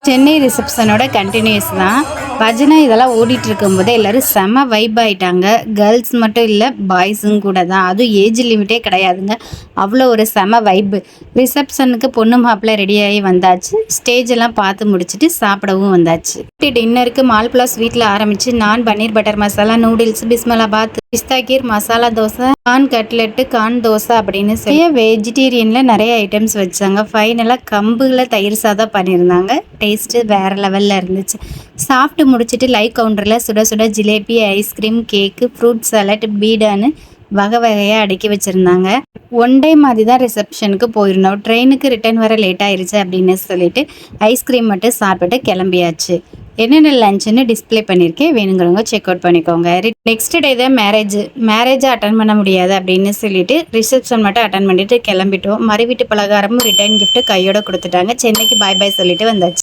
Chennai ரிசப்ஷனோட continuous தான். பஜனை இதெல்லாம் ஓடிட்டு இருக்கும்போது எல்லாரும் செம வைப் ஆயிட்டாங்க. கேர்ள்ஸ் மட்டும் இல்லை, பாய்ஸும் கூட தான். அதுவும் ஏஜ் லிமிட்டே கிடையாதுங்க. அவ்வளோ ஒரு செம வைப்பு. ரிசப்ஷனுக்கு பொண்ணு மாப்பிள்ளை ரெடியாகி வந்தாச்சு. ஸ்டேஜ் எல்லாம் பார்த்து முடிச்சுட்டு சாப்பிடவும் வந்தாச்சு. டின்னருக்கு மால்புலா ஸ்வீட்டில் ஆரம்பித்து நான், பன்னீர் பட்டர் மசாலா, நூடுல்ஸ், பிஸ்மலாபாத், pista kheer, masala dosa, corn cutlet, corn dosa அப்படின்னு சொல்லி வெஜிடேரியனில் நிறைய ஐட்டம்ஸ் வச்சாங்க. ஃபைனலாக கம்புல தயிர் சாதம் பண்ணியிருந்தாங்க. டேஸ்ட்டு வேறு லெவலில் இருந்துச்சு. சாப்பிட்டு முடிச்சுட்டு லைவ் கவுண்டரில் சுட சுட ஜிலேபி, ஐஸ்கிரீம், கேக்கு, ஃப்ரூட் சாலட், பீடான்னு வகை வகையாக அடுக்கி வச்சுருந்தாங்க. ஒன் டே மாதிரி தான் ரிசப்ஷனுக்கு போயிருந்தோம். ட்ரெயினுக்கு ரிட்டர்ன் வர லேட் ஆயிடுச்சு அப்படின்னு சொல்லிட்டு ஐஸ்கிரீம் மட்டும் சாப்பிட்டு கிளம்பியாச்சு. என்னென்ன லஞ்சுன்னு டிஸ்பிளே பண்ணியிருக்கேன், வேணுங்கிறவங்க செக் அவுட் பண்ணிக்கோங்க. நெக்ஸ்ட் டே தான் மேரேஜை அட்டன் பண்ண முடியாது அப்படின்னு சொல்லிட்டு ரிசப்ஷன் மட்டும் அட்டன் பண்ணிட்டு கிளம்பிட்டோம். மறு வீட்டு பலகாரமும் ரிட்டர்ன் கிஃப்ட்டு கையோட கொடுத்துட்டாங்க. சென்னைக்கு பாய் பாய் சொல்லிட்டு வந்தாச்சு.